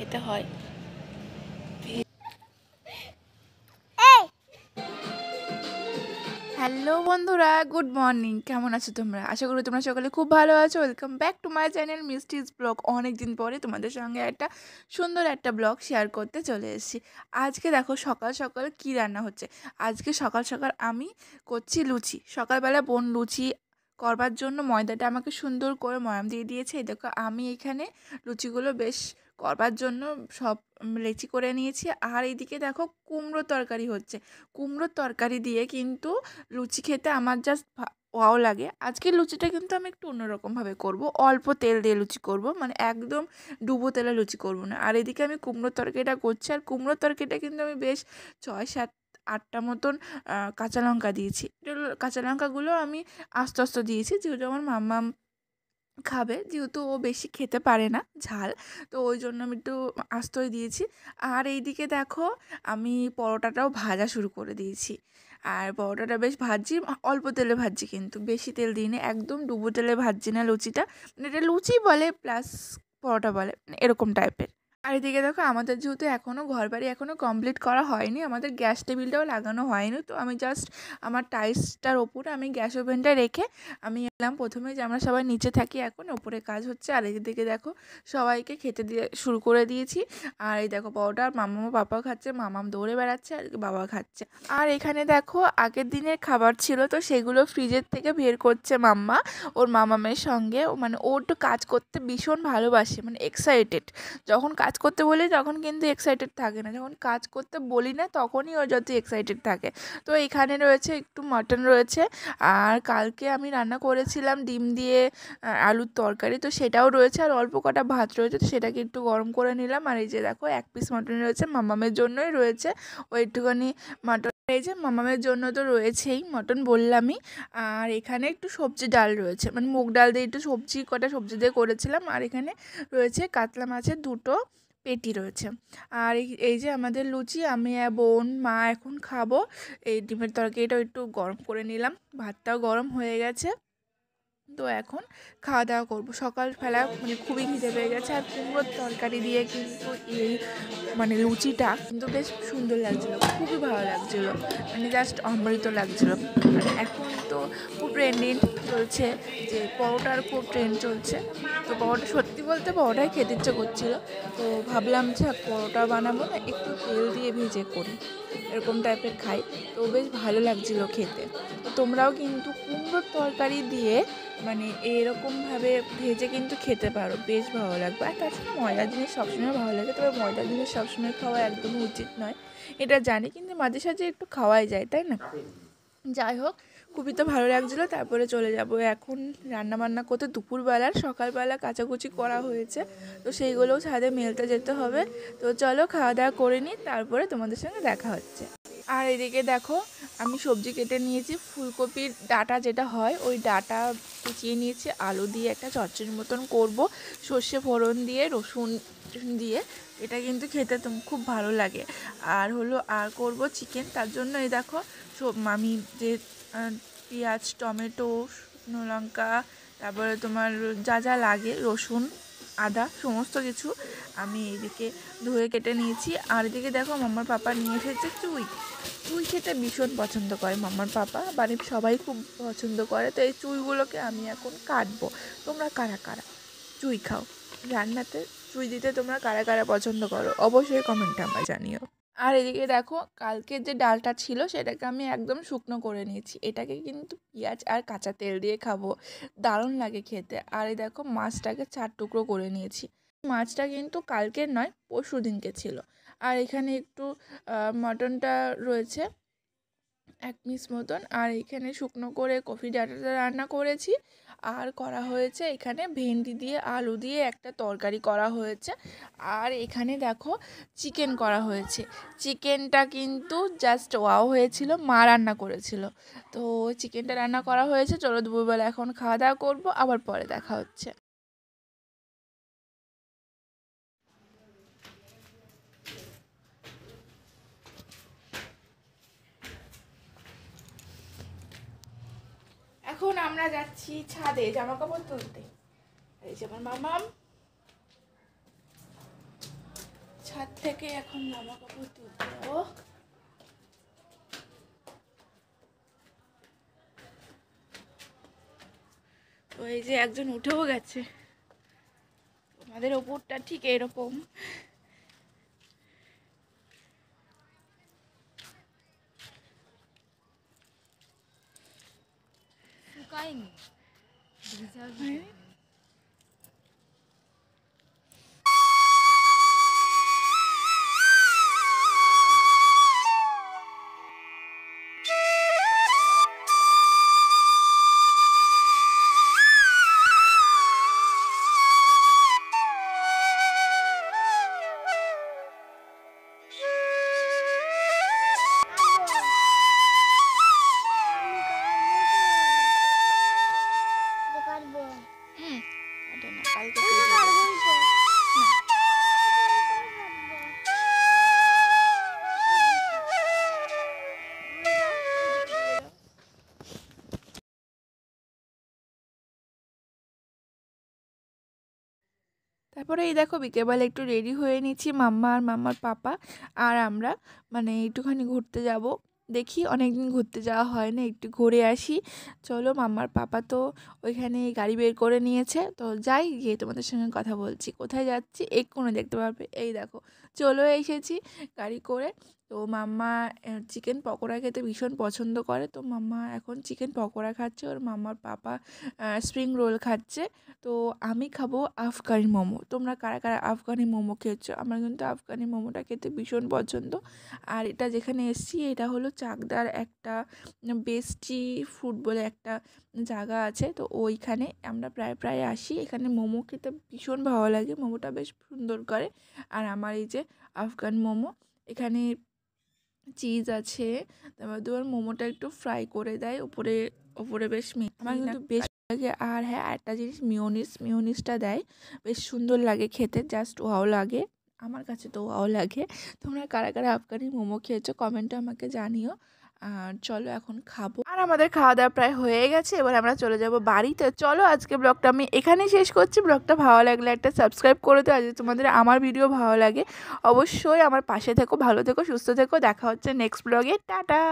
খেতে হয়। হ্যালো বন্ধুরা, গুড মর্নিং। কেমন আছো তোমরা? আশা করি তোমরা সকলে খুব ভালো আছো। Welcome back to my channel Mishti's vlog. অনেক দিন পরে তোমাদের সঙ্গে একটা সুন্দর একটা ব্লগ শেয়ার করতে চলে এসেছি। আজকে দেখো সকাল সকাল কি রান্না হচ্ছে। আজকে সকাল সকাল আমি করছি লুচি। সকালবেলা বোন লুচি করবার জন্য ময়দাটা আমাকে সুন্দর করে ময়াম দিয়ে দিয়েছে। এই দেখো আমি এখানে লুচিগুলো বেশ করবার জন্য সব লেচি করে নিয়েছি। আর এইদিকে দেখো কুমড়ো তরকারি হচ্ছে। কুমড়োর তরকারি দিয়ে কিন্তু লুচি খেতে আমার জাস্ট ওয়াও লাগে। আজকের লুচিটা কিন্তু আমি একটু অন্যরকমভাবে করব, অল্প তেল দিয়ে লুচি করব, মানে একদম ডুবো তেলে লুচি করব না। আর এদিকে আমি কুমড়োর তরকারিটা করছি। আর কুমড়োর তরকারিটা কিন্তু আমি বেশ 6, 7, 8টা মতন কাঁচা লঙ্কা দিয়েছি। কাঁচা লঙ্কাগুলো আমি আস্তে আস্তে দিয়েছি, যেহেতু আমার মাম্মা খাবে, যেহেতু ও বেশি খেতে পারে না ঝাল, তো ওই জন্য আমি একটু আস্তই দিয়েছি। আর এইদিকে দেখো আমি পরোটাটাও ভাজা শুরু করে দিয়েছি। আর পরোটাটা বেশ ভাজছি, অল্প তেলে ভাজছি, কিন্তু বেশি তেল দিই না, একদম ডুবো তেলে ভাজছি না লুচিটা। মানে এটা লুচি বলে প্লাস পরোটা বলে, মানে এরকম টাইপের। আর এদিকে দেখো আমাদের যেহেতু এখনও ঘরবাড়ি এখনও কমপ্লিট করা হয়নি, আমাদের গ্যাস টেবিলটাও লাগানো হয়নি, তো আমি জাস্ট আমার টাইলসটার ওপরে আমি গ্যাস ওভেনটা রেখে আমি এলাম প্রথমে, যে আমরা সবাই নিচে থাকি, এখন ওপরে কাজ হচ্ছে। আর এদিকে দেখো সবাইকে খেতে দিয়ে শুরু করে দিয়েছি। আর এই দেখো পরোটা মামাম পাপাও খাচ্ছে, মামাম দৌড়ে বেড়াচ্ছে আর বাবা খাচ্ছে। আর এখানে দেখো আগের দিনের খাবার ছিল, তো সেগুলো ফ্রিজের থেকে বের করছে মাম্মা ওর মামামের সঙ্গে। মানে ও একটু কাজ করতে ভীষণ ভালোবাসে, মানে এক্সাইটেড। যখন কাজ করতে বলি তখন কিন্তু এক্সাইটেড থাকে না, যখন কাজ করতে বলি না তখনই ও যত এক্সাইটেড থাকে। তো এখানে রয়েছে একটু মাটন রয়েছে। আর কালকে আমি রান্না করেছিলাম ডিম দিয়ে আলুর তরকারি, তো সেটাও রয়েছে। আর অল্প কটা ভাত রয়েছে, তো সেটাকে একটু গরম করে নিলাম। আর এই যে দেখো 1 পিস মাটন রয়েছে, মামামের জন্যই রয়েছে ও একটুখানি মাটন। এই যে মামামের জন্য তো রয়েছেই মটন বললামই। আর এখানে একটু সবজি ডাল রয়েছে, মানে মুগ ডাল দিয়ে একটু সবজি, কটা সবজি দিয়ে করেছিলাম। আর এখানে রয়েছে কাতলা মাছের 2টো পেটি রয়েছে। আর এই যে আমাদের লুচি, আমি বোন মা এখন খাবো। এই ডিমের তরকারিটাও একটু গরম করে নিলাম, ভাতটাও গরম হয়ে গেছে। তো এখন খাওয়া দাওয়া করবো। সকালবেলা মানে খুবই খিদে পেয়ে গেছে। আর কুমড়োর তরকারি দিয়ে কিন্তু এই মানে লুচিটা কিন্তু বেশ সুন্দর লাগছিলো, খুবই ভালো লাগছিলো, মানে জাস্ট অমৃত লাগছিলো। আর এখন তো খুব ট্রেন্ডিং চলছে যে পরোটার খুব ট্রেন্ড চলছে, তো পরোটা সত্যি বলতে পরোটাই খেতে ইচ্ছে করছিলো। তো ভাবলাম যে পরোটা বানাবো না, একটু তেল দিয়ে ভেজে করি, এরকম টাইপের খাই। তো বেশ ভালো লাগছিলো খেতে। তো তোমরাও কিন্তু কুমড়োর তরকারি দিয়ে মানে এরকমভাবে ভেজে কিন্তু খেতে পারো, বেশ ভালো লাগবে। আর তাছাড়া ময়দার জিনিস সবসময় ভালো লাগে, তবে ময়দার জিনিস সবসময় খাওয়া একদমই উচিত নয়, এটা জানি, কিন্তু মাঝে সাঝে একটু খাওয়াই যায়, তাই না? যাই হোক, খুবই তো ভালো লাগছিলো। তারপরে চলে যাব এখন রান্না বান্না করতে। দুপুরবেলার সকালবেলা কাচাকুচি করা হয়েছে, তো সেইগুলোও ছাদে মেলতে যেতে হবে। তো চলো খাওয়া দাওয়া করে নিই, তারপরে তোমাদের সঙ্গে দেখা হচ্ছে। আর এদিকে দেখো আমি সবজি কেটে নিয়েছি, ফুলকপির ডাঁটা যেটা হয় ওই ডাঁটা কুচিয়ে নিয়েছি, আলু দিয়ে একটা চচ্চড়ির মতন করব, সর্ষে ফোড়ন দিয়ে রসুন দিয়ে। এটা কিন্তু খেতে খুব ভালো লাগে। আর হলো আর করব চিকেন, তার জন্য এই দেখো সব আমি যে পেঁয়াজ, টমেটো, শুকনো লঙ্কা, তারপরে তোমার যা যা লাগে রসুন, আদা, সমস্ত কিছু আমি এদিকে ধুয়ে কেটে নিয়েছি। আর এদিকে দেখো মাম্মার পাপা নিয়ে এসেছে চুই। চুই খেতে ভীষণ পছন্দ করে মাম্মার পাপা, বাড়ির সবাই খুব পছন্দ করে। তো এই চুইগুলোকে আমি এখন কাটবো। তোমরা কারা কারা চুই খাও? রান্নাতে চুই দিতে তোমরা কারা কারা পছন্দ করো অবশ্যই কমেন্টে আমায় জানিও। আর এদিকে দেখো কালকের যে ডালটা ছিল সেটাকে আমি একদম শুকনো করে নিয়েছি, এটাকে কিন্তু পেঁয়াজ আর কাঁচা তেল দিয়ে খাবো, দারুণ লাগে খেতে। আর এই দেখো মাছটাকে 4 টুকরো করে নিয়েছি। মাছটা কিন্তু কালকের নয়, পরশু দিনকে ছিল। আর এখানে একটু মটনটা রয়েছে 1 পিস মতন। আর এখানে শুকনো করে কফি ডাঁটাটা রান্না করেছি। আর করা হয়েছে এখানে ভেন্ডি দিয়ে আলু দিয়ে একটা তরকারি করা হয়েছে। আর এখানে দেখো চিকেন করা হয়েছে। চিকেনটা কিন্তু জাস্ট ওয়াও হয়েছিল, মা রান্না করেছিল। তো চিকেনটা রান্না করা হয়েছে। চলো দুপুরবেলা এখন খাওয়া দাওয়া করবো, আবার পরে দেখা হচ্ছে। এখন আমরা যাচ্ছি ছাদে জামা কাপড় তুলতে। এই যে আমার মামাম, থেকে এখন জামা কাপড় তুলতে যাবো। তো এই যে একজন উঠেও গেছে, আমাদের ওপরটা ঠিক এরকম। তারপরে এই দেখো বিকেলবেলা একটু রেডি হয়ে নিচ্ছি, মাম্মা আর মাম্মার পাপা আর আমরা মানে একটুখানি ঘুরতে যাব। দেখি অনেকদিন ঘুরতে যাওয়া হয় না, একটু ঘুরে আসি। চলো, মাম্মার পাপা তো ওইখানে গাড়ি বের করে নিয়েছে, তো যাই, গিয়ে তোমাদের সঙ্গে কথা বলছি। কোথায় যাচ্ছি এক্ষুনি দেখতে পারবে। এই দেখো চলে এসেছি গাড়ি করে। তো মাম্মা চিকেন পকোড়া খেতে ভীষণ পছন্দ করে, তো মাম্মা এখন চিকেন পকোড়া খাচ্ছে, ওর মাম্মার পাপা স্প্রিং রোল খাচ্ছে। তো আমি খাবো আফগানি মোমো। তোমরা কারা কারা আফগানি মোমো খেয়েছো? আমার কিন্তু আফগানি মোমোটা খেতে ভীষণ পছন্দ। আর এটা যেখানে এসেছি এটা হলো চাকদার একটা বেস্টি ফুড বলে একটা জায়গা আছে, তো ওইখানে আমরা প্রায় প্রায় আসি। এখানে মোমো খেতে ভীষণ ভালো লাগে, মোমোটা বেশ সুন্দর করে। আর আমার এই যে আফগান মোমো, এখানে চিজ আছে, তারপর তোমার মোমোটা একটু ফ্রাই করে দেয় উপরে উপরে, বেশ আমার কিন্তু বেশ লাগে। আর হ্যাঁ, একটা জিনিস মিওনিসটা দেয়, বেশ সুন্দর লাগে খেতে, জাস্ট ওয়াও লাগে, আমার কাছে তো ওয়াও লাগে। তোমরা কারা কারা আফগানি মোমো খেয়েছো কমেন্টে আমাকে জানিও। আর চলো এখন খাবো। আর আমাদের খাওয়া দাওয়া প্রায় হয়ে গেছে, এবার আমরা চলে যাব বাড়িতে। চলো আজকে ব্লগটা আমি এখানেই শেষ করছি। ব্লগটা ভালো লাগলে একটা সাবস্ক্রাইব করে দিও। আর যদি তোমাদের আমার ভিডিও ভালো লাগে অবশ্যই আমার পাশে থেকো, ভালো থেকো, সুস্থ থেকো। দেখা হচ্ছে নেক্সট ব্লগে। টাটা।